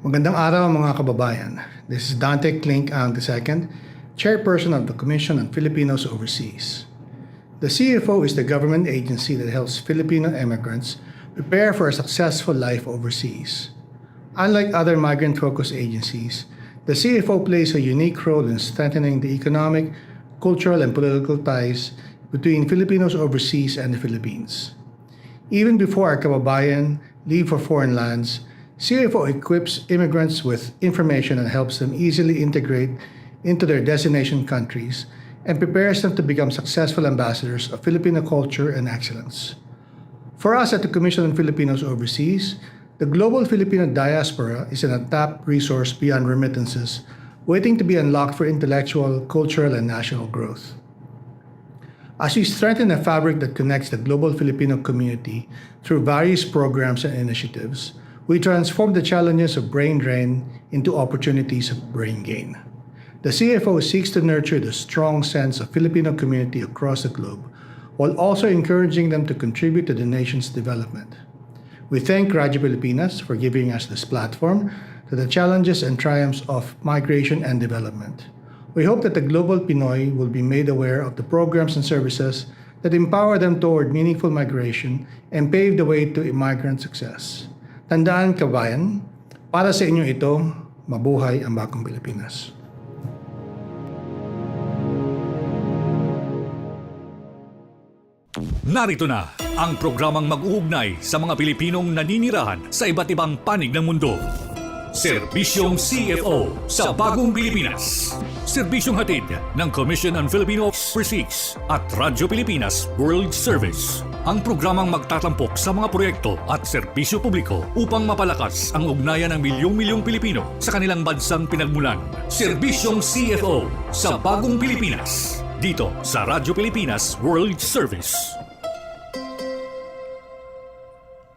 Magandang araw mga kababayan. This is Dante Klink ang II, Chairperson of the Commission on Filipinos Overseas. The CFO is the government agency that helps Filipino immigrants prepare for a successful life overseas. Unlike other migrant-focused agencies, the CFO plays a unique role in strengthening the economic, cultural, and political ties between Filipinos overseas and the Philippines. Even before our kababayan leave for foreign lands, CFO equips immigrants with information and helps them easily integrate into their destination countries and prepares them to become successful ambassadors of Filipino culture and excellence. For us at the Commission on Filipinos Overseas, the global Filipino diaspora is an untapped resource beyond remittances, waiting to be unlocked for intellectual, cultural, and national growth. As we strengthen a fabric that connects the global Filipino community through various programs and initiatives, we transform the challenges of brain drain into opportunities of brain gain. The CFO seeks to nurture the strong sense of Filipino community across the globe, while also encouraging them to contribute to the nation's development. We thank Radyo Pilipinas for giving us this platform to the challenges and triumphs of migration and development. We hope that the global Pinoy will be made aware of the programs and services that empower them toward meaningful migration and pave the way to immigrant success. Tandaan, kabayan, para sa inyo ito, mabuhay ang bagong Pilipinas. Narito na ang programang mag-uugnay sa mga Pilipinong naninirahan sa iba't ibang panig ng mundo. Serbisyong CFO sa Bagong Pilipinas. Serbisyong hatid ng Commission on Filipino Overseas at Radyo Pilipinas World Service. Ang programang magtatampok sa mga proyekto at serbisyo publiko upang mapalakas ang ugnayan ng milyong-milyong Pilipino sa kanilang bansang pinagmulan. Serbisyong CFO sa Bagong Pilipinas. Dito sa Radyo Pilipinas World Service.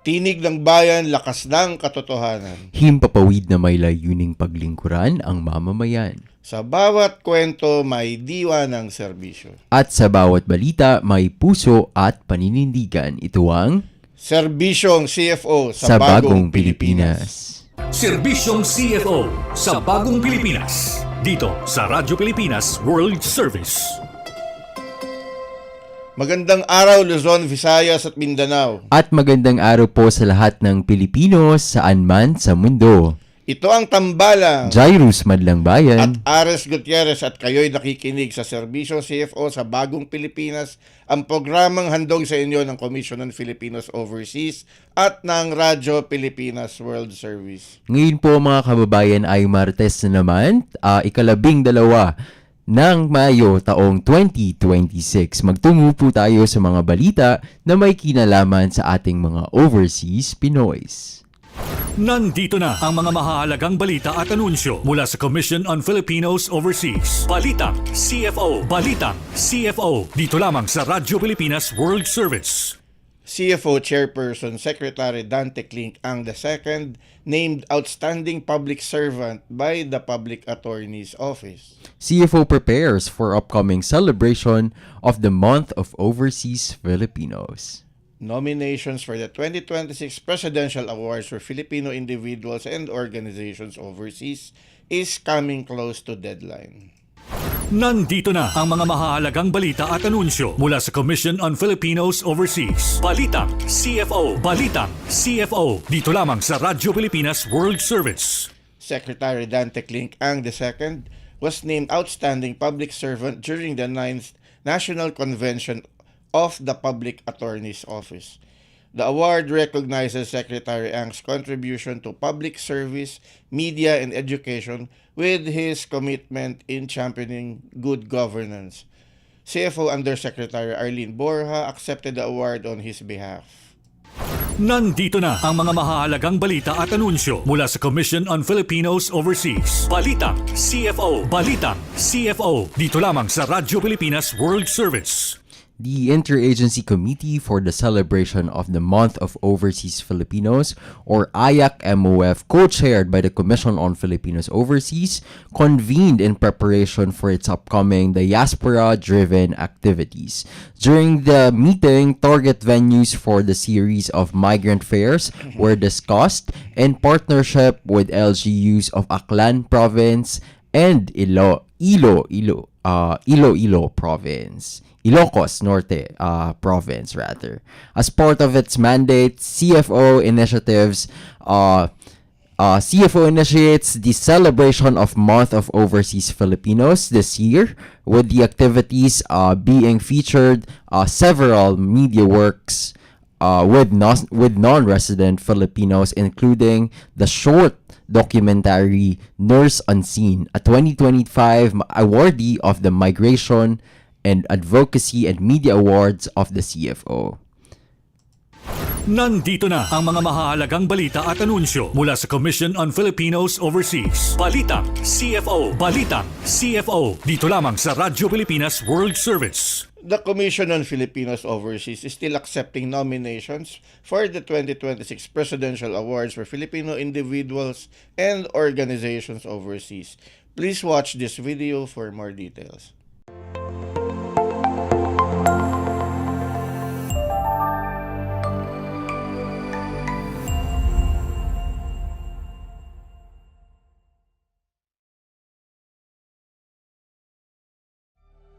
Tinig ng bayan, lakas ng katotohanan. Himpapawid na may layuning paglingkuran ang mamamayan. Sa bawat kwento may diwa ng serbisyo. At sa bawat balita may puso at paninindigan. Ito ang Serbisyong CFO sa Bagong Pilipinas. Serbisyong CFO sa Bagong Pilipinas. Dito sa Radyo Pilipinas World Service. Magandang araw Luzon, Visayas at Mindanao. At magandang araw po sa lahat ng Pilipino saan man sa mundo. Ito ang tambalang Jairus Madlang at Bayan. Ares Gutierrez at kayo'y nakikinig sa Serbisyong CFO sa Bagong Pilipinas, ang programang handog sa inyo ng Commission on Filipinos Overseas at ng Radyo Pilipinas World Service. Ngayon po mga kababayan ay Martes na naman, ika-12 ng Mayo taong 2026. Magtungo po tayo sa mga balita na may kinalaman sa ating mga overseas Pinoys. Nandito na ang mga mahahalagang balita at anunsyo mula sa Commission on Filipinos Overseas. Balitang CFO. Balitang CFO. Dito lamang sa Radyo Pilipinas World Service. CFO Chairperson Secretary Dante Klink ang II named Outstanding Public Servant by the Public Attorney's Office. CFO prepares for upcoming celebration of the Month of Overseas Filipinos. Nominations for the 2026 Presidential Awards for Filipino individuals and organizations overseas is coming close to deadline. Nandito na ang mga mahahalagang balita at anunsyo mula sa Commission on Filipinos Overseas. Balitang CFO. Balitang CFO. Dito lamang sa Radyo Pilipinas World Service. Secretary Dante Klink ang II was named Outstanding Public Servant during the 9th National Convention of the Public Attorney's Office. The award recognizes Secretary Ang's contribution to public service, media, and education with his commitment in championing good governance. CFO Undersecretary Arlene Borja accepted the award on his behalf. Nandito na ang mga mahahalagang balita at anunsyo mula sa Commission on Filipinos Overseas. Balitang CFO. Balitang CFO. Dito lamang sa Radyo Pilipinas World Service. the Interagency Committee for the Celebration of the Month of Overseas Filipinos, or IAC-MOF, co-chaired by the Commission on Filipinos Overseas, convened in preparation for its upcoming diaspora-driven activities. During the meeting, target venues for the series of migrant fairs were discussed in partnership with LGUs of Aklan Province and Iloilo Province. Ilocos Norte Province, rather. As part of its mandate, CFO initiates the celebration of Month of Overseas Filipinos this year, with the activities being featured several media works with non-resident Filipinos, including the short documentary Nurse Unseen, a 2025 awardee of the Migration and Advocacy and Media Awards of the CFO. Nandito na ang mga mahahalagang balita at anunsyo mula sa Commission on Filipinos Overseas. Balitang CFO. Balitang CFO. Dito lamang sa Radyo Pilipinas World Service. The Commission on Filipinos Overseas is still accepting nominations for the 2026 Presidential Awards for Filipino individuals and organizations overseas. Please watch this video for more details.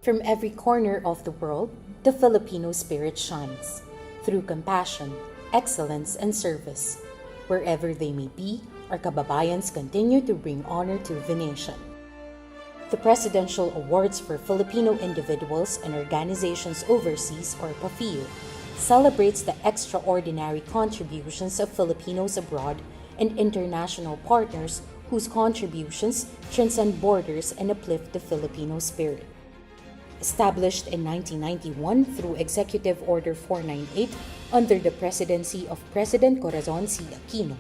From every corner of the world, the Filipino spirit shines through compassion, excellence, and service. Wherever they may be, our kababayans continue to bring honor to the nation. The Presidential Awards for Filipino Individuals and Organizations Overseas, or PAFIO, celebrates the extraordinary contributions of Filipinos abroad and international partners whose contributions transcend borders and uplift the Filipino spirit. Established in 1991 through Executive Order 498 under the presidency of President Corazon C. Aquino,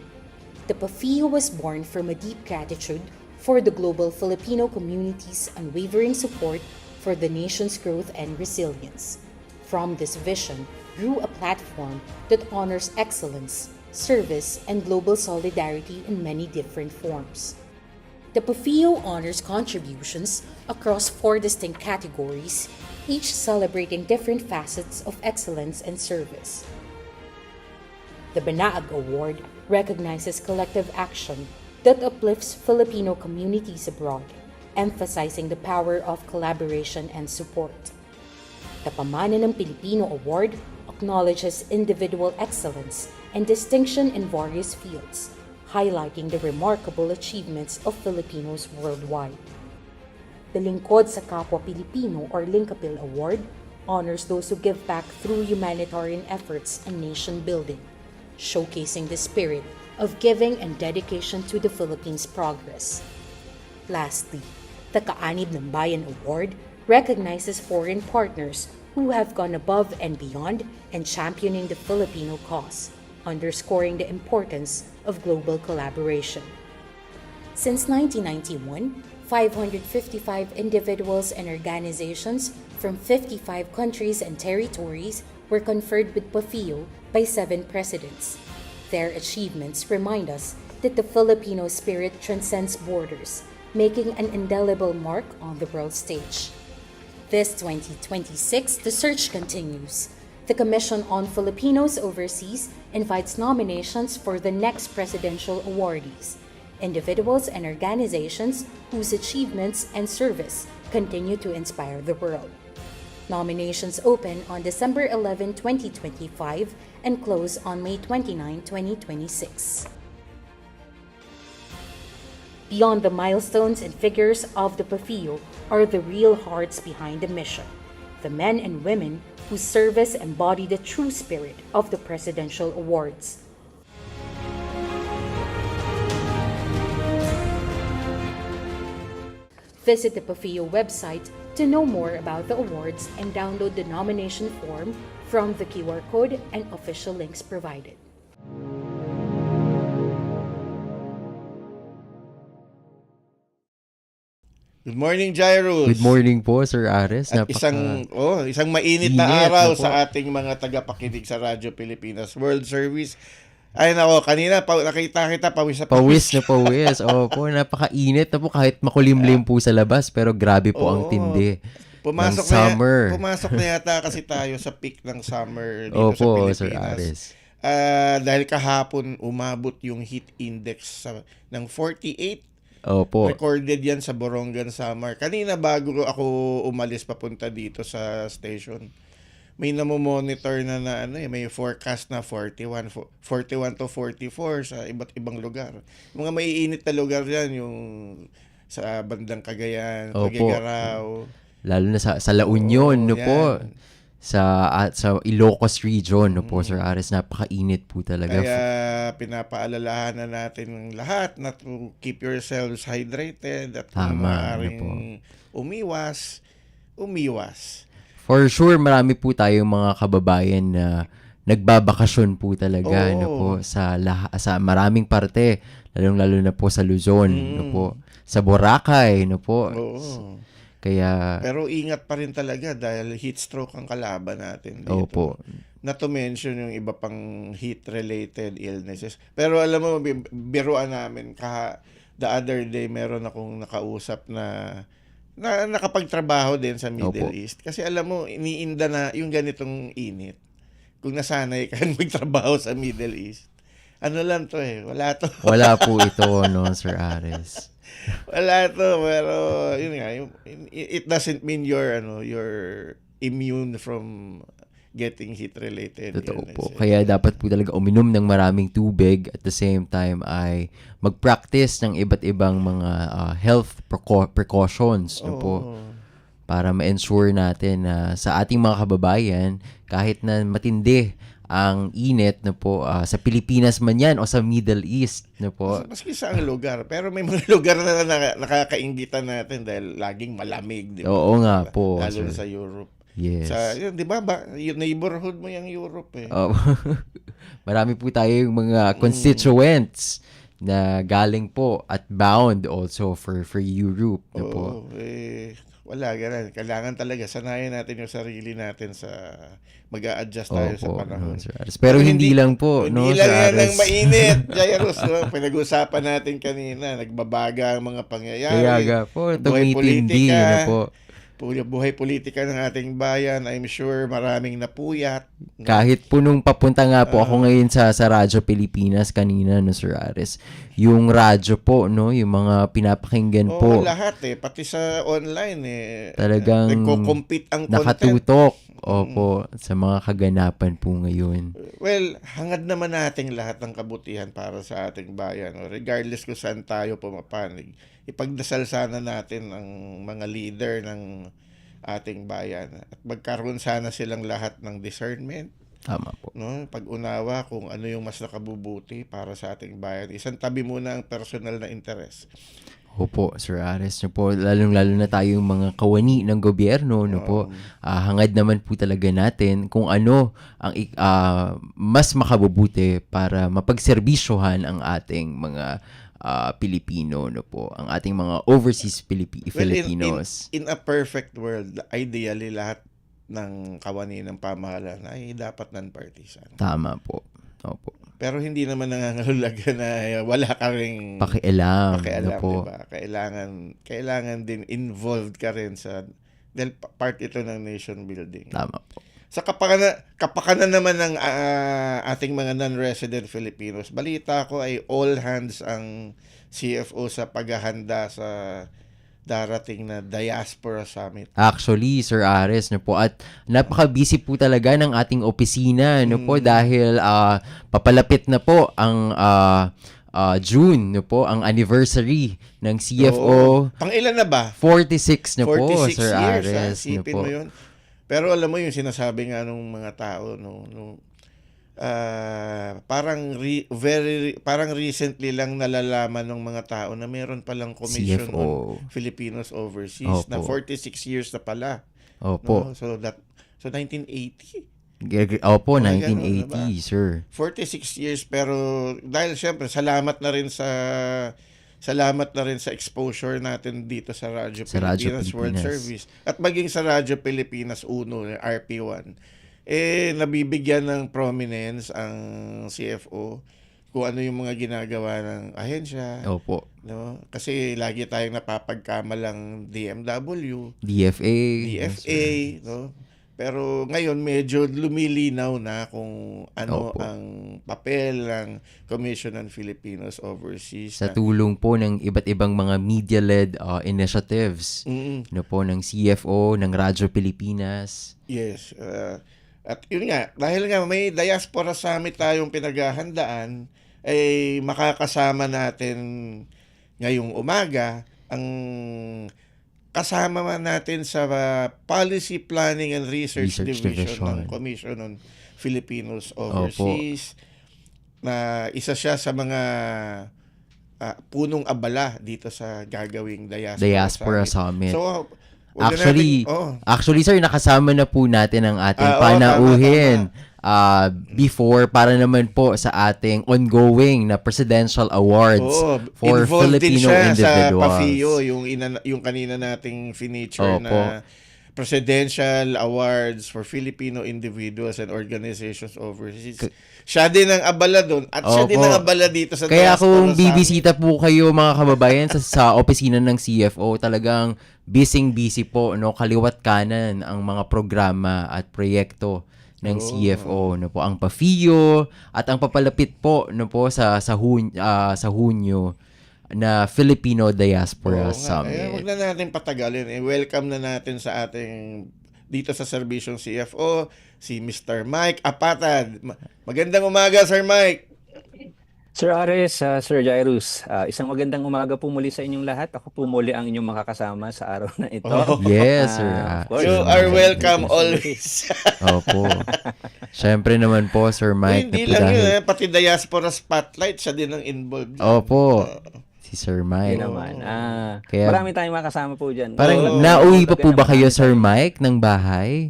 the PAFIO was born from a deep gratitude for the global Filipino community's unwavering support for the nation's growth and resilience. From this vision grew a platform that honors excellence, service, and global solidarity in many different forms. The PAFIO honors contributions across 4 distinct categories, each celebrating different facets of excellence and service. The Banaag Award recognizes collective action that uplifts Filipino communities abroad, emphasizing the power of collaboration and support. The Pamana ng Pilipino Award acknowledges individual excellence and distinction in various fields, highlighting the remarkable achievements of Filipinos worldwide. The Lingkod sa Kapwa Pilipino, or Linkapil Award, honors those who give back through humanitarian efforts and nation building, showcasing the spirit of giving and dedication to the Philippines' progress. Lastly, the Kaanib ng Bayan Award recognizes foreign partners who have gone above and beyond in championing the Filipino cause, underscoring the importance of global collaboration. Since 1991, 555 individuals and organizations from 55 countries and territories were conferred with PAFIO by 7 presidents. Their achievements remind us that the Filipino spirit transcends borders, making an indelible mark on the world stage. This 2026, the search continues. The Commission on Filipinos Overseas invites nominations for the next presidential awardees, individuals and organizations whose achievements and service continue to inspire the world. Nominations open on December 11, 2025 and close on May 29, 2026. Beyond the milestones and figures of the PAFIO are the real hearts behind the mission, the men and women whose service embody the true spirit of the Presidential Awards. Visit the PAFIO website to know more about the awards and download the nomination form from the QR code and official links provided. Good morning, Jairus. Good morning po, Sir Ares. At isang mainit na Init, araw napo. sa ating mga tagapakinig sa Radyo Pilipinas World Service. Ay nako, kanina nakita kita pawis na Pawis na pawis. Opo, napakainit na po kahit makulimlim po sa labas pero grabe po ang Oo. tindi Pumasok ng summer. pumasok na yata kasi tayo sa peak ng summer dito Opo, sa Sir Pilipinas. Ares. Dahil kahapon umabot yung heat index ng 48. Opo. Recorded yan sa Borongan Samar. Kanina bago ako umalis papunta dito sa station, may namomonitor na may forecast na 41 to 44 sa iba't ibang lugar. Mga maiinit na lugar yan, yung sa bandang Cagayan, Opo. Tuguegarao. Lalo na sa La Union, Oo, no yan. po. Sa Ilocos region, no po, Sir Ares, napakainit po talaga. Kaya pinapaalalahanan natin ng lahat na to keep yourselves hydrated at kung Tama, maaaring ano umiwas. For sure, marami po tayong mga kababayan na nagbabakasyon po talaga, Oo. no po, sa maraming parte, lalong-lalo na po sa Luzon, no po, sa Boracay, no po. Oo. Kaya, Pero ingat pa rin talaga dahil heat stroke ang kalaban natin dito. opo. Not to mention yung iba pang heat-related illnesses. Pero alam mo, biruan namin, the other day meron akong nakausap na nakapagtrabaho din sa Middle Opo. East. Kasi alam mo, iniinda na yung ganitong init. Kung nasanay ka magtrabaho sa Middle East, ano lang to wala to. Wala po ito, no, Sir Ares. Wala to, pero yun nga, it doesn't mean you're immune from getting heat-related Totoo po. illnesses. Kaya dapat po talaga uminom ng maraming tubig at the same time ay mag-practice ng iba't ibang mga health precautions, no po, Oo. para ma-ensure natin na sa ating mga kababayan, kahit na matindi ang init, no po, sa Pilipinas man yan o sa Middle East, no po. Maski sa ang lugar. Pero may mga lugar na nakakainggitan natin dahil laging malamig. Di ba? Oo nga po, Lalo na sir. sa Europe. Yes. Yun, di ba? Yung neighborhood mo yung Europe Oh, marami po tayong mga constituents na galing po at bound also for Europe, no po. Oo, wala, ganun. Kailangan talaga, sanayin natin yung sarili natin sa mag-a-adjust tayo sa Opo, panahon. no, Sir Ares. Pero hindi lang po, no, Hindi lang Sir yan Ares. ang mainit, Jairus. No? Pinag-usapan natin kanina, nagbabaga ang mga pangyayari. Kaya nga po, buhay tumitindi, politika, no po. buhay politika ng ating bayan, I'm sure maraming napuyat. Kahit po nung papunta nga po ako ngayon sa Radyo Pilipinas kanina, no, Sir Ares, yung radyo po, no, yung mga pinapakinggan Oo, po, lahat pati sa online talagang nagko-compete ang content. nakatutok, opo, sa mga kaganapan po ngayon. Well, hangad naman nating lahat ng kabutihan para sa ating bayan. Regardless kung saan tayo pumapanig. Ipagdasal sana natin ang mga leader ng ating bayan. At magkaroon sana silang lahat ng discernment. Tama po. No? Pag-unawa kung ano yung mas nakabubuti para sa ating bayan. Isang tabi muna ang personal na interes. Opo, Sir Ares, no po, lalong-lalo na tayong mga kawani ng gobyerno, no po, hangad naman po talaga natin kung ano ang mas makabubuti para mapagserbisyohan ang ating mga Pilipino, no po, ang ating mga overseas Filipinos. In a perfect world, ideally lahat ng kawani ng pamahalaan ay dapat non-partisan. Tama po. Opo. Pero hindi naman nangangahulugan na wala ka ring Pakialam, no po. diba? Kailangan din involved ka rin dahil part ito ng nation building. Tama po. Sa kapakanan naman ng ating mga non-resident Filipinos, balita ko ay all hands ang CFO sa paghahanda sa darating na Diaspora Summit. Actually, Sir Ares, no po, at napaka-busy po talaga ng ating opisina, no po, dahil papalapit na po ang June, no po, ang anniversary ng CFO. Pang-ilan na ba? 46 na po, 46 Sir years, Ares, no isipin po. mo yun. Pero alam mo yung sinasabi nga nung mga tao, parang recently lang nalalaman ng mga tao na meron palang commission CFO. on Filipinos overseas na Opo. 46 years na pala. Opo. No? So 1980. Opo, Ganun, 1980, diba? sir. 46 years pero dahil syempre salamat na rin sa salamat na rin sa exposure natin dito sa Radyo Sa Radyo Pilipinas World Pilipinas. Service at maging sa Radyo Pilipinas Uno, RP1. Nabibigyan ng prominence ang CFO kung ano yung mga ginagawa ng ahensya. Opo. No? Kasi lagi tayong napapagkamalang DMW, DFA. DFA, no? Pero ngayon medyo lumilinaw na kung ano Opo. ang papel ng Commission on Filipinos Overseas. Sa tulong po ng iba't ibang mga media-led initiatives. Mm, Ano po, ng CFO, ng Radyo Pilipinas. yes. At yun nga, dahil nga may Diaspora Summit tayong pinaghahandaan, ay makakasama natin ngayong umaga ang kasama man natin sa Policy Planning and Research, Division ng Commission on Filipinos Overseas na isa siya sa mga punong abala dito sa gagawing Diaspora Summit. So, wag na Actually, sir, nakasama na po natin ang ating Oo, panauhin before para naman po sa ating ongoing na Presidential Awards for involved din Filipino siya individuals. sa PAFIO, yung kanina nating feature Opo. na Presidential Awards for Filipino Individuals and Organizations Overseas. Siya din ang abala doon at siya din Opo. ang abala dito sa Kaya Diaspora kung Summit. bibisita po kayo mga kababayan sa opisina ng CFO, talagang busy po, no, kaliwat kanan ang mga programa at proyekto ng CFO, no po, ang PAFIO at ang papalapit po, no po, sa Hunyo na Filipino Diaspora Oo nga. Wag Summit. na natin patagalin. Welcome na natin sa ating dito sa serbisyong CFO si Mr. Mike Apatad. Magandang umaga, Sir Mike. Sir Ares, Sir Jairus, isang magandang umaga po muli sa inyong lahat. Ako po muli ang inyong makakasama sa araw na ito. Yes, sir. of course. You are welcome always. Opo. Siyempre naman po, Sir Mike. Hindi na po lang dahil- yun, pati Diaspora Spotlight, siya din ang involved. Opo. Si Sir Yun Mike. naman. Kaya- Marami tayong makasama po dyan. Parang Oo. nauwi pa po ba kayo, Marami Sir tayong- Mike, ng bahay?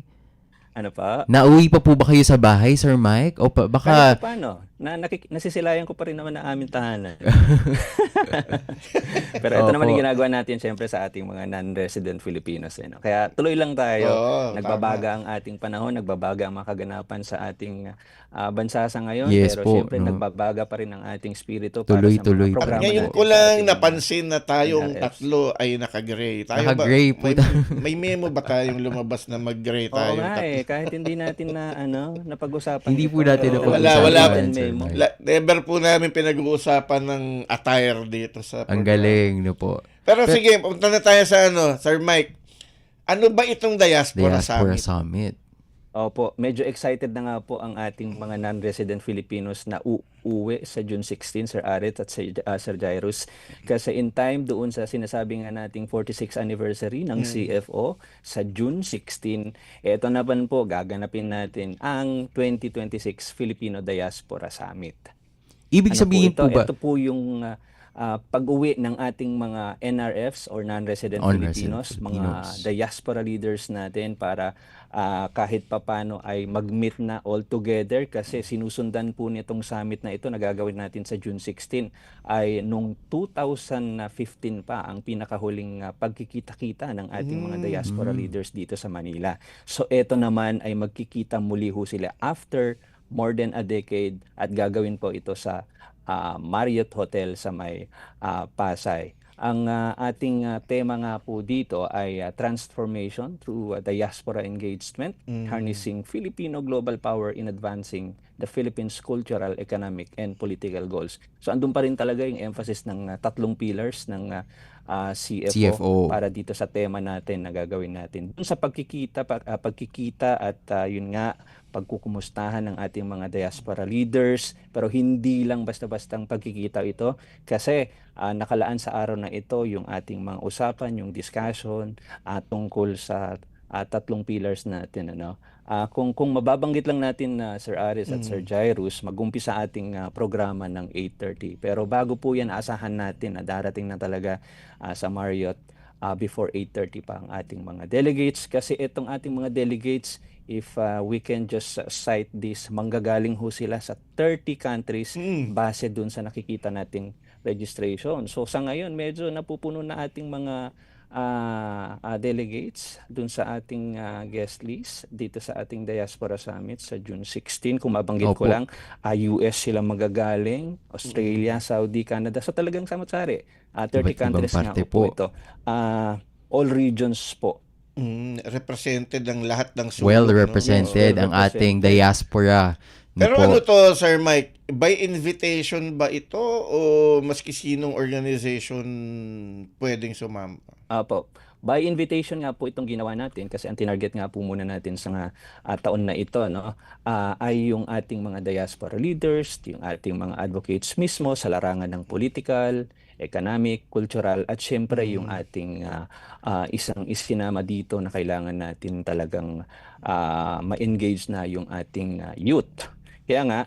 Ano pa? Nauwi pa po ba kayo sa bahay, Sir Mike? O baka... Kahit paano? Nasisilayan ko pa rin naman ang aming tahanan. Pero ito naman Opo. yung ginagawa natin siyempre sa ating mga non-resident Filipinos. No? Kaya tuloy lang tayo. Oo, Nagbabaga ang ating panahon, nagbabaga ang mga kaganapan sa ating bansa sa ngayon. Yes pero po, siyempre no? nagbabaga pa rin ang ating spirito para Tuloy-tuloy sa mga pa. programa Ngayon natin ko sa lang ating mga napansin na tayong NRFs. tatlo ay naka-gray. Naka-gray po may, tayo. may memo ba tayong lumabas na mag-gray Oo tayong nga tatlo? kahit hindi natin na napag-usapan. Hindi po ito. natin Oo, napag-usapan wala yan, pa Sir memo. Mike. Never po namin pinag-uusapan ng attire dito sa Ang program. galing, no po. Pero sige, punta na tayo sa Sir Mike. Ano ba itong Diaspora Diaspora Summit? Summit. Opo, medyo excited na nga po ang ating mga non-resident Filipinos na uuwi sa June 16, Sir Aret at Sir Jairus. Kasi in time doon sa sinasabi nga nating 46th anniversary ng CFO sa June 16, ito naman po gaganapin natin ang 2026 Filipino Diaspora Summit. Ibig sabihin po ba... Ito po yung pag-uwi ng ating mga NRFs or non-resident Non-resident Filipinos, mga Filipinos. diaspora leaders natin para kahit papano ay mag-meet na all together kasi sinusundan po nitong summit na ito na gagawin natin sa June 16 ay nung 2015 pa ang pinakahuling pagkikita-kita ng ating mga diaspora leaders dito sa Manila. So ito naman ay magkikita muli ho sila after more than a decade at gagawin po ito sa Marriott Hotel sa may Pasay. Ang ating tema nga po dito ay transformation through diaspora engagement, harnessing Filipino global power in advancing the Philippines' cultural, economic, and political goals. So andun pa rin talaga yung emphasis ng tatlong pillars ng CFO para dito sa tema natin na gagawin natin. Dun sa pagkikita at yun nga, pagkukumustahan ng ating mga diaspora leaders, pero hindi lang basta-bastang pagkikita ito kasi nakalaan sa araw na ito yung ating mga usapan, yung discussion tungkol sa tatlong pillars natin. Kung mababanggit lang natin Sir Aris at Sir Jairus, mag-umpisa ating programa ng 8:30. Pero bago po yan, asahan natin na darating na talaga sa Marriott before 8:30 pa ang ating mga delegates kasi itong ating mga delegates, if we can just cite this, manggagaling ho sila sa 30 countries base dun sa nakikita nating registration. So sa ngayon, medyo napupuno na ating mga delegates dun sa ating guest list dito sa ating Diaspora Summit sa June 16. Kung mabanggit ko Opo. lang, US sila magagaling, Australia, Saudi, Canada. So talagang samot-sari. 30 Iba't ibang countries nga parte po po. ito. All regions po. Represented ang lahat ng sulok, Well no? represented Oo, ang ating diaspora. Pero po. ano to, Sir Mike? By invitation ba ito o maski sinong organization pwedeng sumama? Apo. By invitation nga po itong ginawa natin kasi ang tinarget nga po muna natin sa taon na ito, no, ay yung ating mga diaspora leaders, yung ating mga advocates mismo sa larangan ng political, economic, cultural, at syempre yung ating isang isinama dito na kailangan natin talagang ma-engage na yung ating youth. Kaya nga,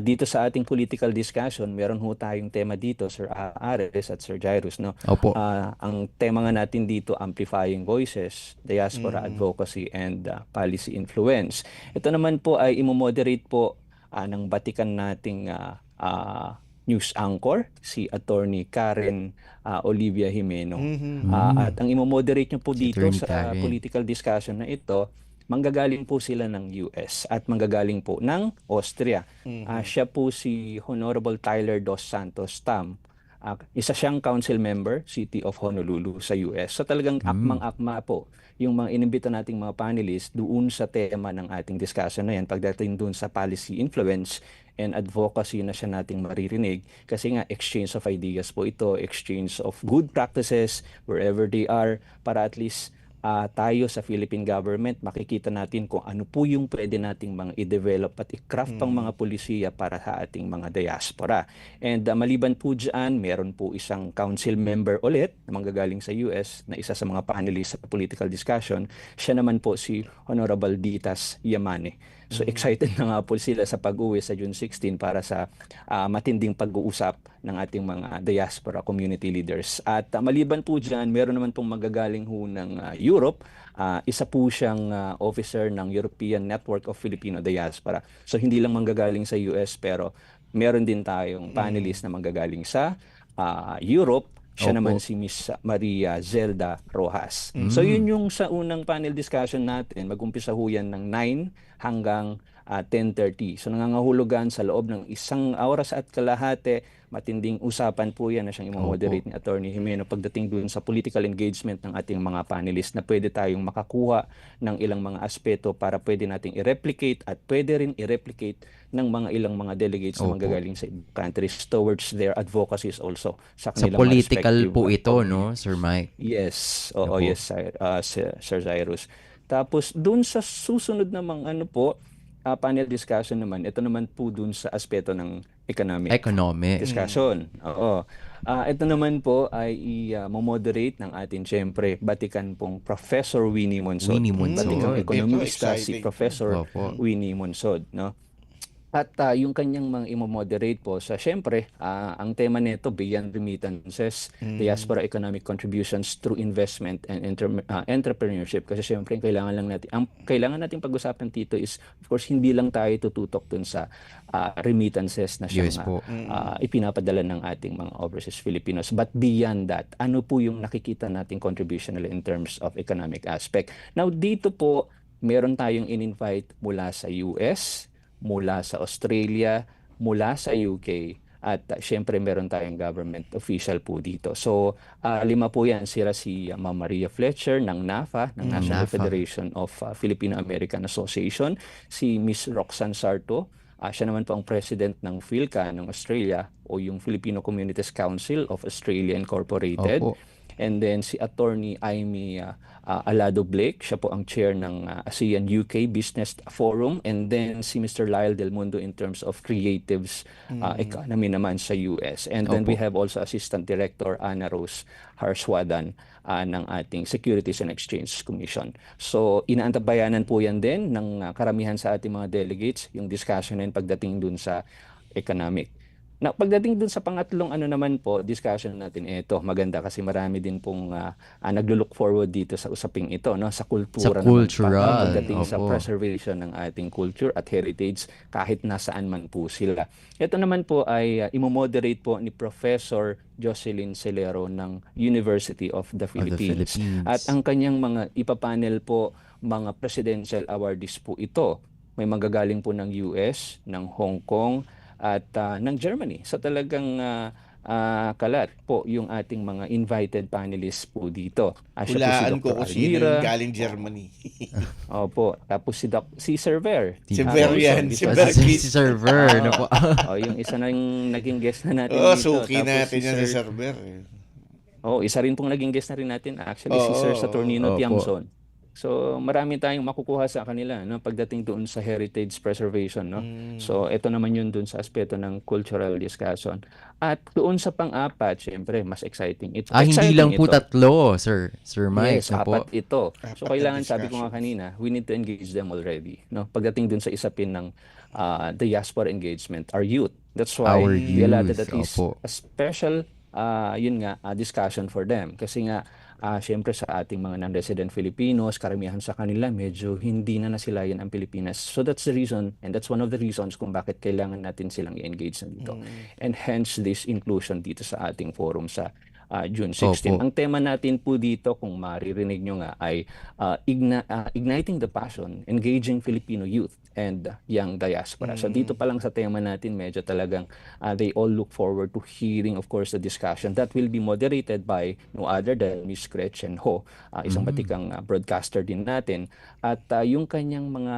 dito sa ating political discussion, meron ho tayong tema dito, Sir Ares at Sir Jairus, no? Opo. Ang tema nga natin dito, Amplifying Voices, Diaspora Advocacy and Policy Influence. Ito naman po ay imomoderate po ng batikan nating news anchor, si Attorney Karen Olivia Jimeno. At ang imomoderate niyo po Si dito Attorney sa Karen. political discussion na ito, manggagaling po sila ng US at manggagaling po ng Austria. Siya po si Honorable Tyler Dos Santos Tam. Isa siyang council member, City of Honolulu sa US. So talagang akmang-akma po yung mga inimbita nating mga panelists doon sa tema ng ating discussion na yan pagdating doon sa policy influence and advocacy na siya nating maririnig kasi nga exchange of ideas po ito, exchange of good practices wherever they are para at least tayo sa Philippine government, makikita natin kung ano po yung pwede nating mga i-develop at i-craft pang mga polisiya para sa ating mga diaspora. And maliban po dyan, meron po isang council member ulit na manggagaling sa US na isa sa mga panelists sa political discussion. Siya naman po si Honorable Ditas Yamane. So excited na nga po sila sa pag-uwi sa June 16 para sa matinding pag-uusap ng ating mga diaspora community leaders. At maliban po dyan, meron naman pong magagaling ho ng Europe. Isa po siyang officer ng European Network of Filipino Diaspora. So hindi lang manggagaling sa US pero meron din tayong panelist na manggagaling sa Europe. Siya Opo. naman si Miss Maria Zelda Rojas. So yun yung sa unang panel discussion natin. Mag-umpisa ho yan ng 9 hanggang 10:30. So nangangahulugan sa loob ng 1 oras at kalahati. Matinding usapan po yan na siyang imo-moderate ni Attorney Jimeno pagdating dun sa political engagement ng ating mga panelists na pwede tayong makakuha ng ilang mga aspeto para pwede nating i-replicate at pwede rin i-replicate ng mga ilang mga delegates na Opo. manggagaling sa ibang countries towards their advocacies also sa Sa kanilang mga political respective po ito, communities. no, Sir Mike? Yes, oo, Opo. yes, Sir Cyrus. Tapos dun sa susunod namang panel discussion naman, ito naman po dun sa aspeto ng economic Economic. discussion. Oo. Ito naman po ay i-moderate ng atin siyempre batikan pong Professor Winnie Monsod. Winnie Monsod. Batikang Ito, ekonomista si exciting. Professor Opo. Winnie Monsod, no? At yung kanyang mga imo-moderate po sa syempre, ang tema nito beyond remittances, diaspora economic contributions through investment and entrepreneurship. Kasi syempre ang kailangan nating pag-usapan dito is of course hindi lang tayo tututok dun sa remittances na Yes siyang po. ipinapadala ng ating mga overseas Filipinos. But beyond that, ano po yung nakikita nating contribution nila in terms of economic aspect. Now dito po, meron tayong in-invite mula sa US, mula sa Australia, mula sa UK, at syempre meron tayong government official po dito. So, 5 po yan. Sila si Ma'am Maria Fletcher ng NAFA, ng National NAFA. Federation of Filipino-American Association, si Miss Roxanne Sarto, siya naman po ang president ng PhilCA ng Australia o yung Filipino Communities Council of Australia Incorporated. Opo. And then si Attorney Amy Alado Blake, siya po ang chair ng ASEAN UK Business Forum. And then si Mr. Lyle Del Mundo in terms of creatives economy naman sa US. And then Opo. we have also Assistant Director Ana Rose Harswadan ng ating Securities and Exchange Commission. So inaantabayanan po yan din ng karamihan sa ating mga delegates, yung discussion na yun pagdating dun sa economic. Na pagdating dun sa pangatlong ano naman po, discussion natin, ito maganda kasi marami din pong naglo-look forward dito sa usaping ito, no, sa Sa kultura naman cultural, pagdating sa opo. preservation ng ating culture at heritage kahit nasaan man po sila. Ito naman po ay imo-moderate po ni Professor Jocelyn Celero ng University of the Of the Philippines. At Philippines. ang kanyang mga ipapanel po, mga presidential awardees po ito. May manggagaling po ng US, ng Hong Kong, at ng Germany. So talagang kalat po yung ating mga invited panelists po dito. Siya po si Hulaan ko Dr. kung sino yung Almira. galing Germany. Opo. Tapos si Sir Ver. Si Ah, Ver Also, yan, this si was- Ver. Si server, ano po? yung isa nang naging guest na natin Oo, dito. suki Tapos natin si yan si Sir, Sir Ver. isa rin pong naging guest na rin natin. Actually, si Oo, Sir oo, Saturnino opo. Tiamson. So, marami tayong makukuha sa kanila, no, pagdating doon sa heritage preservation, no. So, ito naman yun doon sa aspeto ng cultural discussion. At doon sa pang-apat, syempre, mas exciting ito. Hindi lang po ito. tatlo, Sir Mike, Yes, na po. apat ito. Apat na So, kailangan, sabi ko nga discussions. kanina, we need to engage them already, no. Pagdating doon sa isapin ng diaspora engagement, our youth. That's why Our we allotted youth, at least opo. a special discussion for them. Kasi nga, syempre sa ating mga non-resident Filipinos, karamihan sa kanila medyo hindi na nasilayan ang Pilipinas. So that's the reason, and that's one of the reasons kung bakit kailangan natin silang i-engage na dito. And hence this inclusion dito sa ating forum sa June 16. Opo. Ang tema natin po dito, kung maririnig nyo nga, ay igniting the passion, engaging Filipino youth and young diaspora. So dito pa lang sa tema natin, medyo talagang they all look forward to hearing, of course, the discussion that will be moderated by no other than Miss Gretchen Ho, isang batikang broadcaster din natin. At yung kanyang mga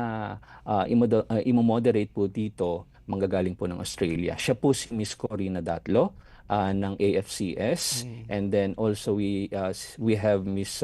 imo-moderate po dito, manggagaling po ng Australia. Siya po si Miss Corina Datlo ng AFCS, and then also we have Miss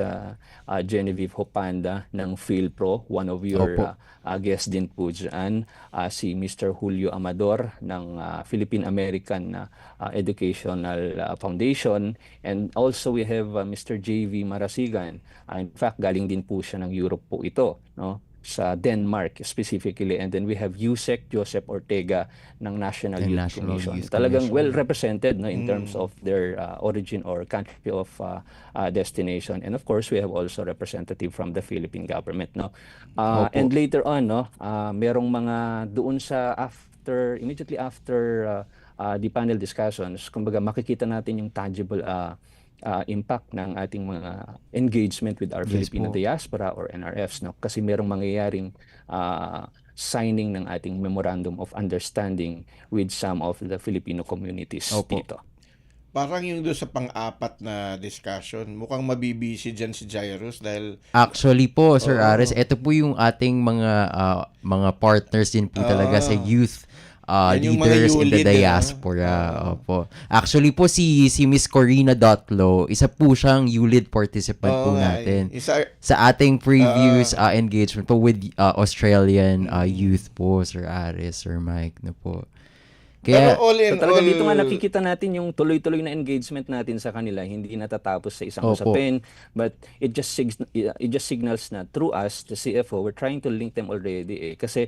Genevieve Hopanda ng PhilPro, one of your Opo. guests din po dyan, si Mr. Julio Amador ng Philippine American Educational Foundation, and also we have Mr. JV Marasigan. In fact, galing din po siya ng Europe po ito, no, sa Denmark specifically, and then we have Yusek Joseph Ortega ng National Ng Youth National Commission. Youth Talagang Commission. well represented, no, in terms of their origin or country of destination, and of course we have also representative from the Philippine government, no. Opo. And later on, no, merong mga doon sa immediately after the panel discussions, kumbaga makikita natin yung tangible impact ng ating mga engagement with our Yes Filipino po. diaspora or NRFs, no, kasi merong mangyayaring signing ng ating memorandum of understanding with some of the Filipino communities Opo. dito. Parang yung doon sa pang-apat na discussion, mukhang mabibisi dyan si Jairus dahil Actually po, Sir Oo. Ares, ito po yung ating mga partners din po talaga sa youth Yan yung mga leaders in the ULID, diaspora. Opo. Actually po, si Miss Corina Dotlo, isa po siyang ULID participant po Oo nga, natin. isa, Sa ating previous engagement po with Australian youth po, Sir Ares, Sir Mike na po. pero Kaya, all in So talaga all, dito nga nakikita natin yung tuloy-tuloy na engagement natin sa kanila, hindi natatapos sa isang Opo. usapin, but it just signals na through us, the CFO, we're trying to link them already kasi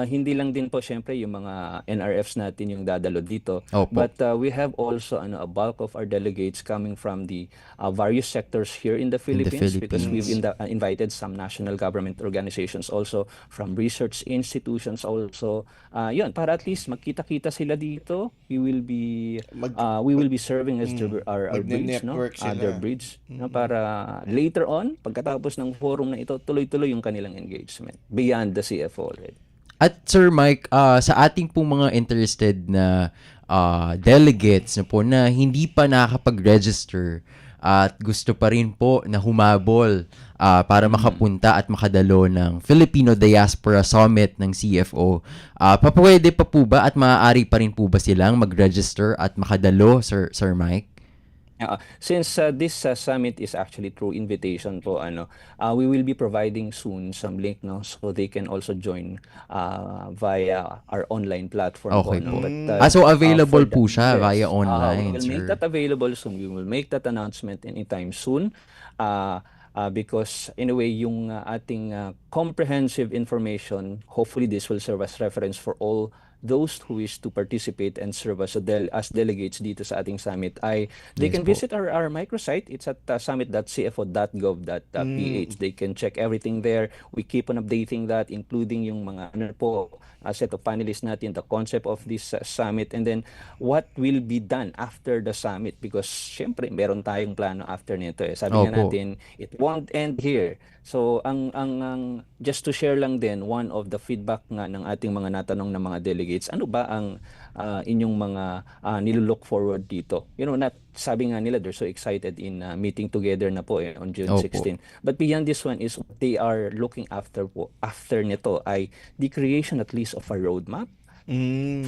hindi lang din po syempre yung mga NRFs natin yung dadalo dito, Opo. but we have also a bulk of our delegates coming from the various sectors here in the Philippines, because we've invited some national government organizations also, from research institutions also, yun, para at least magkita-kita sila dito. We will be serving as our bridge, no? magne-network sila. Their bridge, no? Para later on, pagkatapos ng forum na ito, tuloy-tuloy yung kanilang engagement beyond the CFO already. At Sir Mike, sa ating pong mga interested na delegates na po na hindi pa nakakapag-register at gusto pa rin po na humabol para makapunta at makadalo ng Filipino Diaspora Summit ng CFO, pwede pa po ba at maaari pa rin po ba silang mag-register at makadalo, Sir Mike? Since this summit is actually through invitation po, we will be providing soon some link, no, so they can also join via our online platform Okay po, no? po. But, So available for po that, siya yes, via online, we will make sir. that available soon. We will make that announcement anytime soon. Because in a way, yung ating comprehensive information, hopefully this will serve as reference for all those who wish to participate and serve as as delegates dito sa ating summit ay they Yes can po. visit our microsite. It's at summit.cfo.gov.ph. They can check everything there. We keep on updating that, including yung mga set of panelists natin, the concept of this summit, and then what will be done after the summit, because syempre meron tayong plano after nito eh. Sabi nga Opo. natin, it won't end here. So ang just to share lang din one of the feedback nga ng ating mga natanong na mga delegates, ano ba ang inyong mga nilook forward dito? Sabi nga nila they're so excited in meeting together na po on June Opo. 16. But beyond this one is what they are looking after nito ay the creation at least of a roadmap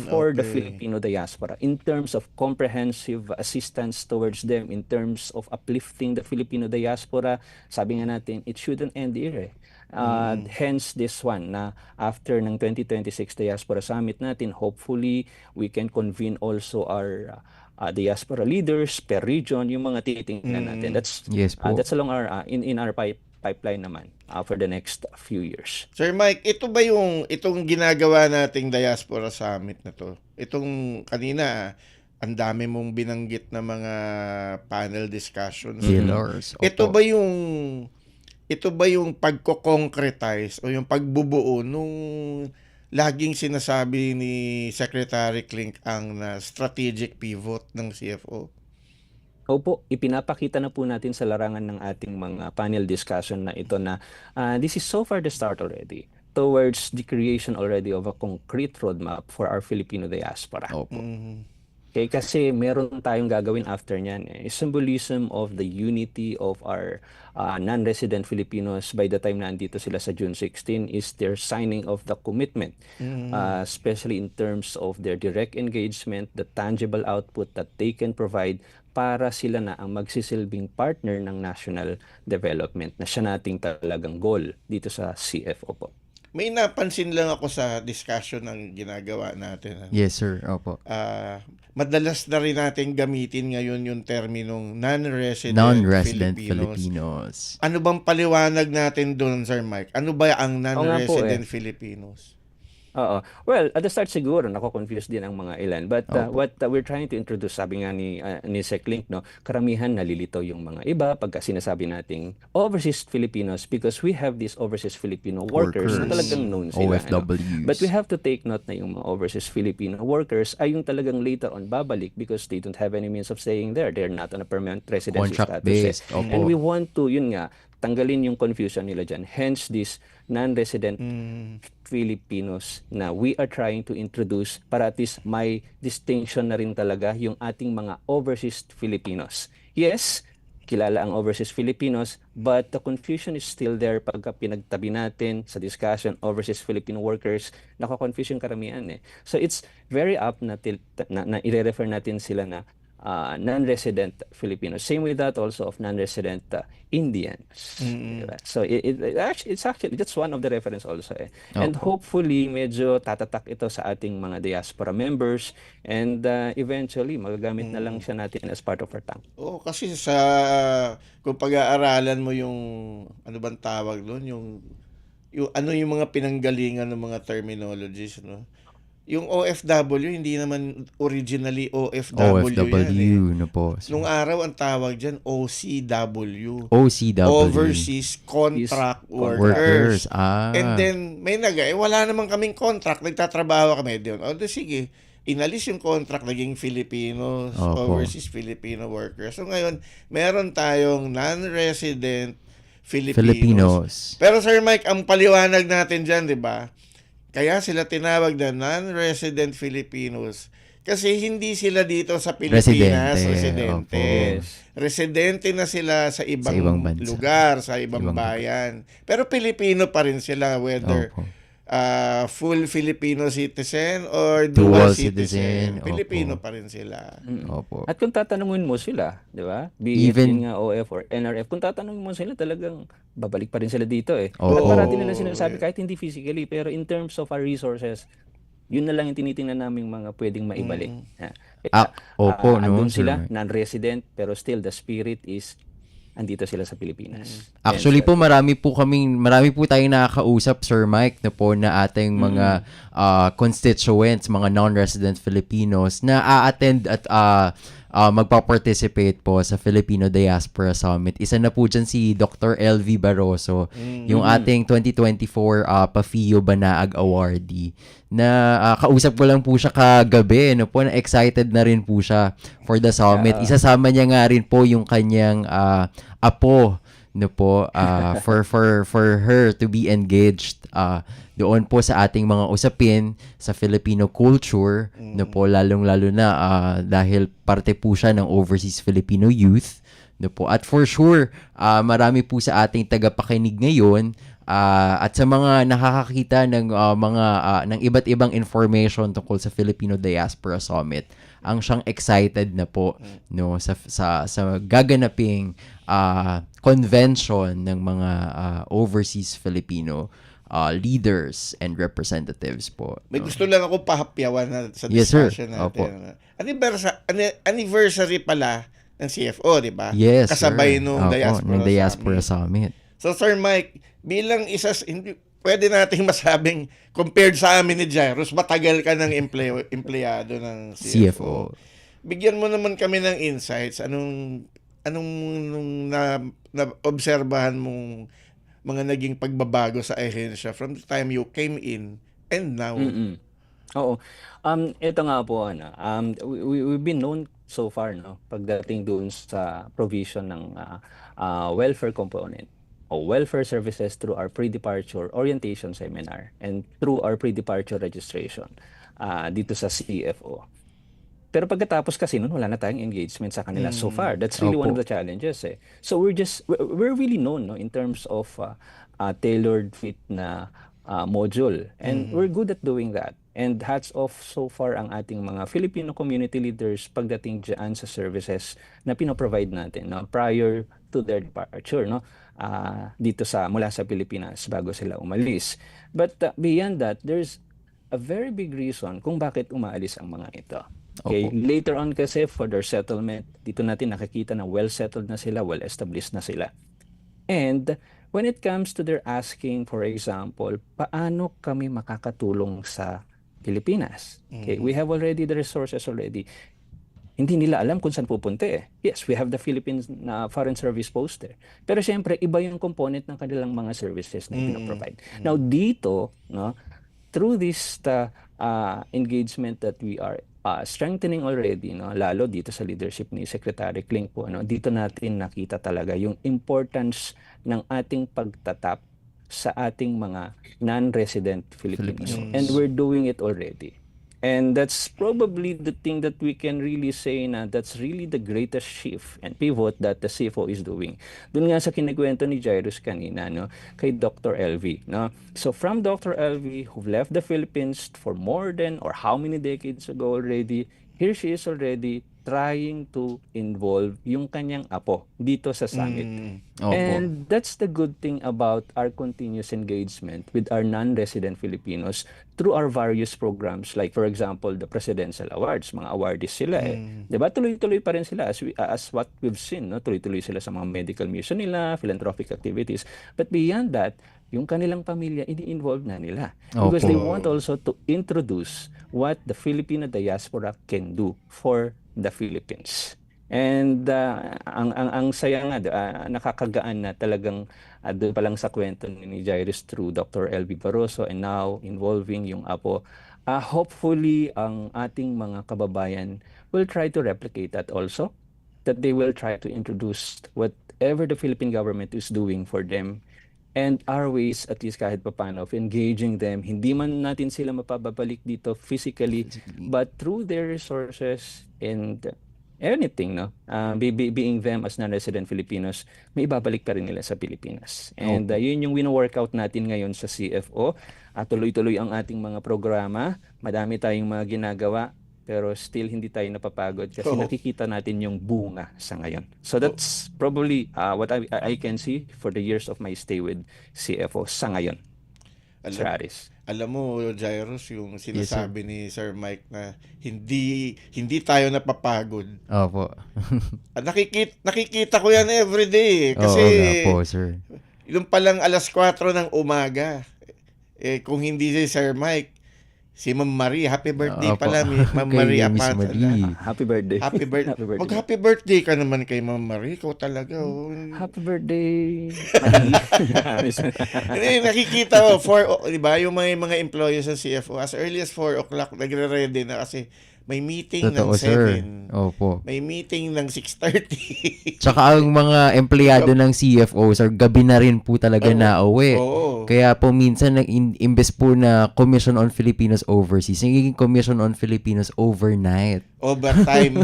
for the Okay. Filipino diaspora in terms of comprehensive assistance towards them, in terms of uplifting the Filipino diaspora. Sabi nga natin, it shouldn't end here. Hence this one na after ng 2026 Diaspora Summit natin, hopefully we can convene also our diaspora leaders per region, yung mga titingnan natin. Yes po. That's along our in our pipeline naman for the next few years. Sir Mike, ito ba itong ginagawa nating Diaspora Summit na to? Itong kanina, ang dami mong binanggit na mga panel discussions. Pillars. Ito Opo. ba yung pagko-concretize o yung pagbubuo nung laging sinasabi ni Secretary Clink ang na strategic pivot ng CFO? Opo, ipinapakita na po natin sa larangan ng ating mga panel discussion na ito na this is so far the start already towards the creation already of a concrete roadmap for our Filipino diaspora. Opo. Okay, kasi meron tayong gagawin after niyan. Symbolism of the unity of our non-resident Filipinos by the time na andito sila sa June 16 is their signing of the commitment, especially in terms of their direct engagement, the tangible output that they can provide para sila na ang magsisilbing partner ng national development na siya nating talagang goal dito sa CFO po. May napansin lang ako sa discussion ng ginagawa natin. Yes sir. Opo. Madalas na rin natin gamitin ngayon yung terminong non-resident Non-resident Filipinos. Filipinos. Ano bang paliwanag natin doon, Sir Mike? Ano ba ang nga po non-resident Filipinos? Oo. Well, at the start siguro nako-confuse din ang mga ilan. But what we're trying to introduce, sabi nga ni Sec Link, no, karamihan nalilito yung mga iba pagka sinasabi nating overseas Filipinos because we have these overseas Filipino workers na talagang known sila. OFWs. But we have to take note na yung mga overseas Filipino workers ay yung talagang later on babalik because they don't have any means of staying there. They're not on a permanent residency Contract-based. status. Opo. And we want to, yun nga, tanggalin yung confusion nila dyan. Hence this non-resident Filipinos na we are trying to introduce para at least may distinction na rin talaga yung ating mga overseas Filipinos. Yes, kilala ang overseas Filipinos, but the confusion is still there pagka pinagtabi natin sa discussion overseas Filipino workers, naka-confuse yung karamihan eh. So it's very apt na i-refer natin sila na non-resident Filipinos. Same with that also of non-resident Indians. Diba? So it's actually that's one of the reference also eh. And hopefully medyo tatatak ito sa ating mga diaspora members and eventually magagamit na lang siya natin as part of our tongue. Oo, kasi kung pag-aaralan mo yung ano bang tawag doon, yung mga pinanggalingan ng mga terminologies, no? Yung OFW, hindi naman originally OFW yan eh. na po. Nung araw, ang tawag dyan, OCW. OCW. Overseas Contract Workers. And then, wala naman kaming contract, nagtatrabaho kami doon. O, sige, inalis yung contract, naging Filipinos, overseas Filipino workers. So ngayon, meron tayong non-resident Filipinos. Pero Sir Mike, ang paliwanag natin dyan, di ba? Kaya sila tinawag na non-resident Filipinos kasi hindi sila dito sa Pilipinas residente. Residente na sila sa ibang lugar, sa ibang bayan. Pero Pilipino pa rin sila whether full Filipino citizen or dual citizen. Pilipino pa rin sila. Opo. At kung tatanungin mo sila, di ba? Be it yun nga OF or NRF, kung tatanungin mo sila talagang babalik pa rin sila dito eh. At parati nila sinasabi kahit hindi physically, pero in terms of our resources, yun na lang yung tinitingnan naming mga pwedeng maibalik. Opo, no, andun sir. sila, non-resident, pero still the spirit is andito sila sa Pilipinas. Actually po marami po tayong nakakausap, Sir Mike, na po na ating mga constituents, mga non-resident Filipinos na a-attend at magpa-participate po sa Filipino Diaspora Summit. Isa na po dyan si Dr. LV Barroso, yung ating 2024 PAFIO Banaag awardee. Na kausap ko lang po siya kagabi, no po, na excited na rin po siya for the summit. Isasama niya nga rin po yung kanyang apo, no po, for her to be engaged doon po sa ating mga usapin sa Filipino culture, no po, lalong-lalo na dahil parte po siya ng Overseas Filipino Youth, no po. At for sure, marami po sa ating tagapakinig ngayon at sa mga nakakakita ng ng iba't ibang information tungkol sa Filipino Diaspora Summit, ang siyang excited na po, no, sa gaganaping convention ng mga overseas Filipino leaders and representatives po. May gusto lang ako pahapyawan na sa Yes, sir. discussion Opo. natin. Anniversary pala ng CFO, di ba? Yes, Kasabay sir. nung Opo, ng Diaspora Summit. Summit. So, Sir Mike, bilang hindi pwede nating masabing compared sa amin ni Jairus, matagal ka ng empleyado ng CFO. Bigyan mo naman kami ng insights. Anong na-obserbahan mong mga naging pagbabago sa ahensya from the time you came in and now? Oo. Ito nga po, we've been known so far, no, pagdating doon sa provision ng welfare component o welfare services through our pre-departure orientation seminar and through our pre-departure registration dito sa CFO. Pero pagkatapos kasi nun, wala na tayong engagement sa kanila so far. That's really one of the challenges. So we're really known, no, in terms of tailored fit na module. And we're good at doing that. And hats off so far ang ating mga Filipino community leaders pagdating dyan sa services na pinoprovide natin, no, prior to their departure, no, dito mula sa Pilipinas bago sila umalis. But beyond that, there's a very big reason kung bakit umaalis ang mga ito. Okay, later on kasi for their settlement, dito natin nakikita na well-settled na sila, well-established na sila. And when it comes to their asking, for example, paano kami makakatulong sa Pilipinas? Okay, we have already the resources already. Hindi nila alam kung saan pupunta eh. Yes, we have the Philippines Foreign Service Post eh. Pero syempre, iba yung component ng kanilang mga services na pinaprovide. Now dito, no, through this engagement that we are strengthening already, no, lalo dito sa leadership ni Secretary Kling po, no, dito natin nakita talaga yung importance ng ating pagtatap sa ating mga non-resident Filipinos. And we're doing it already. And that's probably the thing that we can really say na that's really the greatest shift and pivot that the CFO is doing. Doon nga sa kinikwento ni Jairus kanina, no, kay Dr. LV, no. So from Dr. LV, who left the Philippines for more than or how many decades ago already, here she is already trying to involve yung kanyang apo dito sa summit. And that's the good thing about our continuous engagement with our non-resident Filipinos through our various programs, like for example, the Presidential Awards, mga awardees sila eh. Diba? Tuloy-tuloy pa rin sila as what we've seen, no? Tuloy-tuloy sila sa mga medical mission nila, philanthropic activities. But beyond that, yung kanilang pamilya, ini-involve na nila. Because they want also to introduce what the Filipino diaspora can do for the Philippines. And ang saya nga, nakakagaan na talagang doon pa lang sa kwento ni Jairus through Dr. LV Barroso and now involving yung apo. Hopefully, ang ating mga kababayan will try to replicate that also. That they will try to introduce whatever the Philippine government is doing for them. And our ways, at least kahit papaano, of engaging them. Hindi man natin sila mapababalik dito physically, but through their resources and anything, no, being them as non-resident Filipinos, may ibabalik pa rin nila sa Pilipinas. And yun yung wino-workout natin ngayon sa CFO. Tuloy-tuloy ang ating mga programa. Madami tayong mga ginagawa. Pero still hindi tayo napapagod kasi nakikita natin yung bunga sa ngayon. So that's probably what I can see for the years of my stay with CFO sa ngayon. Sir Aris. Alam mo, Jairus, yung sinasabi ni Sir Mike na hindi tayo napapagod. Opo. Nakikita ko yan everyday. Kasi Oo nga po, sir. yung palang 4:00 ng umaga, kung hindi si Sir Mike, si Ma'am Marie, happy birthday Opo. pala, Ma'am Kay Marie Miss Apat. Marie. Happy birthday. Happy birthday. Happy birthday. Mag-happy birthday ka naman kay Ma'am Marie. Ikaw talaga. Oh. Happy birthday. Nakikita ko, di ba, yung mga employees sa CFO, as early as 4 o'clock, nagre-ready na kasi may meeting Totoo, ng sir. 7. Opo. May meeting ng 6:30. Tsaka ang mga empleyado ng CFO, sir, gabi na rin po talaga nauwi. Oo. Kaya po minsan, imbes po na Commission on Filipinos Overseas, nagiging Commission on Filipinos Overnight. Overtime.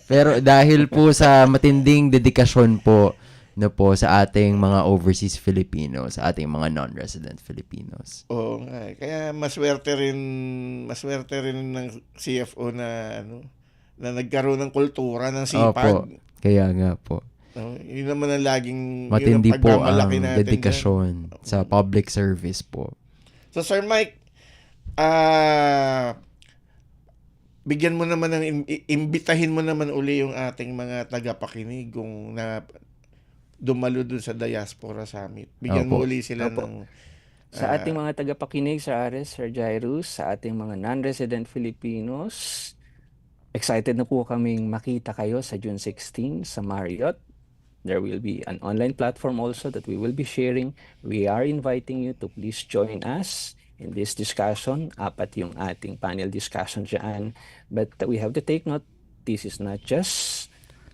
Pero dahil po sa matinding dedikasyon po sa ating mga overseas Filipinos, sa ating mga non-resident Filipinos. Oo nga. Kaya maswerte rin ng CFO na nagkaroon ng kultura ng sipag. Opo. Kaya nga po. Yun naman ang laging Matindi yun ang po pagmamalaki ang natin dedikasyon dyan. sa public service po. So Sir Mike, bigyan mo naman imbitahin mo naman uli yung ating mga tagapakinig kung na dumalo dun sa Diaspora Summit. Bigyan mo Opo. uli sila Opo. ng Sa ating mga tagapakinig, Sir Ares, Sir Jairus, sa ating mga non-resident Filipinos, excited na po kaming makita kayo sa June 16 sa Marriott. There will be an online platform also that we will be sharing. We are inviting you to please join us in this discussion. 4 yung ating panel discussion dyan. But we have to take note, this is not just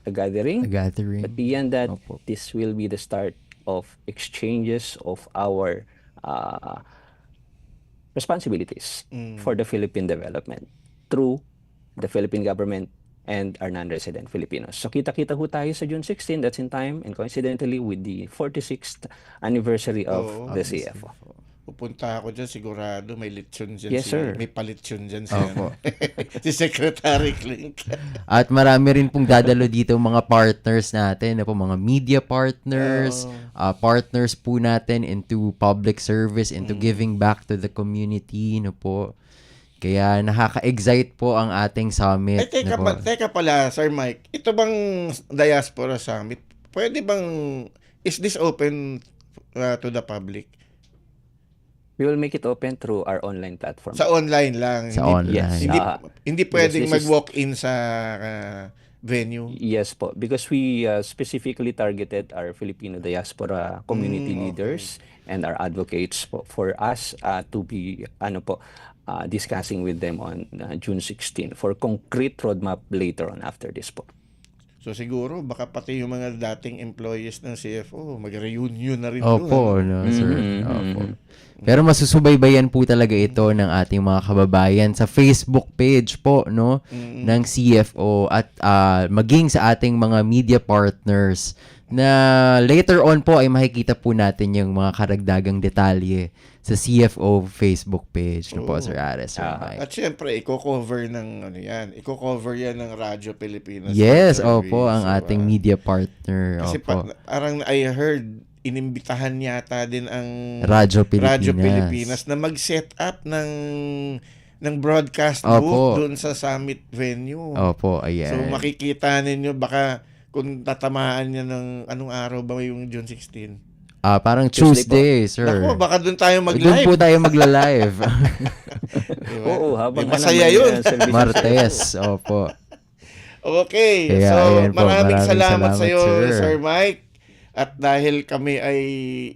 a gathering. But beyond that, Opo. this will be the start of exchanges of our responsibilities for the Philippine development through the Philippine government and our non-resident Filipinos. So kita-kita ho tayo sa June 16, that's in time, and coincidentally with the 46th anniversary of the CFO. pupunta ako dyan, sigurado may lechon dyan. Yes, sir. May palitsyon dyan Opo. si Secretary Clink. At marami rin pong dadalo dito mga partners natin, po mga media partners, partners po natin into public service, into giving back to the community, po. Kaya nakaka-excite po ang ating summit. Teka pala, Sir Mike, ito bang Diaspora Summit, pwede bang, is this open to the public? We will make it open through our online platform. Sa online lang. Sa online. Yes. Hindi pwedeng because this is- mag-walk-in sa venue. Yes po, because we specifically targeted our Filipino diaspora community leaders and our advocates po, for us to be discussing with them on June 16 for concrete roadmap later on after this po. So siguro baka pati yung mga dating employees ng CFO mag-reunion na rin Opo, doon. no, sir. Opo. Pero masusubaybayan po talaga ito ng ating mga kababayan sa Facebook page po, no, ng CFO at maging sa ating mga media partners na later on po ay makikita po natin yung mga karagdagang detalye sa CFO Facebook page, no po, Sir Ares, Sir Mike. At syempre, i-cover yan ng Radyo Pilipinas. Yes, Service. opo, ang ating media partner. Kasi Opo. parang I heard, inimbitahan yata din ang Radyo Pilipinas. Radyo Pilipinas na mag-set up ng broadcast Opo. booth doon sa summit venue. Opo, ayan. So makikita ninyo baka kung tatamaan niya ng anong araw ba yung June 16? Parang Tuesday Tuesday, sir. Naku, baka doon tayo Doon mag-live. po tayo magla-live. Diba? Oo, habang masaya yun. Martes, opo. Okay. Kaya, So, ayan po, maraming salamat sa iyo, sir. Sir Mike. At dahil kami ay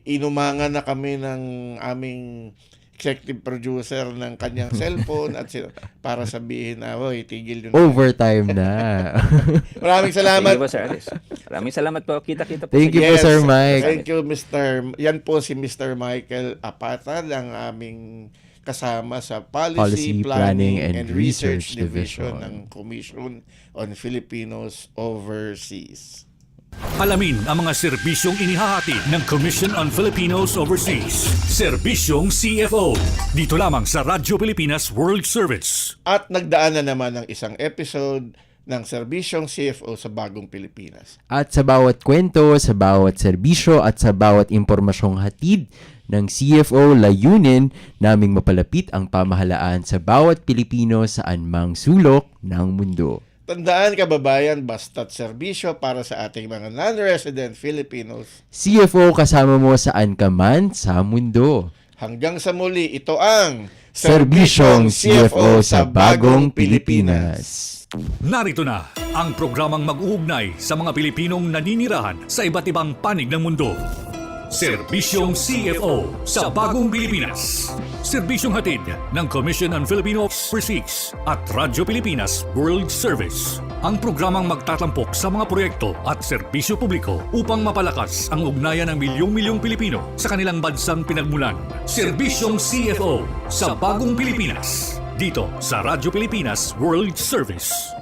inumangan na kami ng aming executive producer ng kanyang cellphone at para sabihin na, tigil yun. Overtime na. Maraming Thank salamat. you po, Sir Alice. Maraming salamat po. Kita-kita po. Thank you po, Sir Mike. Thank you, Yan po si Mr. Michael Apatad, ang aming kasama sa Policy Planning and Research Division ng Commission on Filipinos Overseas. Alamin ang mga serbisyong inihahatid ng Commission on Filipinos Overseas. Serbisyong CFO. Dito lamang sa Radyo Pilipinas World Service. At nagdaan na naman ng isang episode ng serbisyong CFO sa Bagong Pilipinas. At sa bawat kwento, sa bawat serbisyo at sa bawat impormasyong hatid ng CFO, layunin naming mapalapit ang pamahalaan sa bawat Pilipino saan mang sulok ng mundo. Tandaan kababayan, basta't serbisyo para sa ating mga non-resident Filipinos. CFO kasama mo saan ka man sa mundo. Hanggang sa muli, ito ang Serbisyong CFO sa Bagong Pilipinas. Narito na ang programang mag-uugnay sa mga Pilipinong naninirahan sa iba't ibang panig ng mundo. Serbisyong CFO sa Bagong Pilipinas. Serbisyong hatid ng Commission on Filipino Overseas at Radyo Pilipinas World Service. Ang programang magtatampok sa mga proyekto at serbisyo publiko upang mapalakas ang ugnayan ng milyong-milyong Pilipino sa kanilang bansang pinagmulan. Serbisyong CFO sa Bagong Pilipinas. Dito sa Radyo Pilipinas World Service.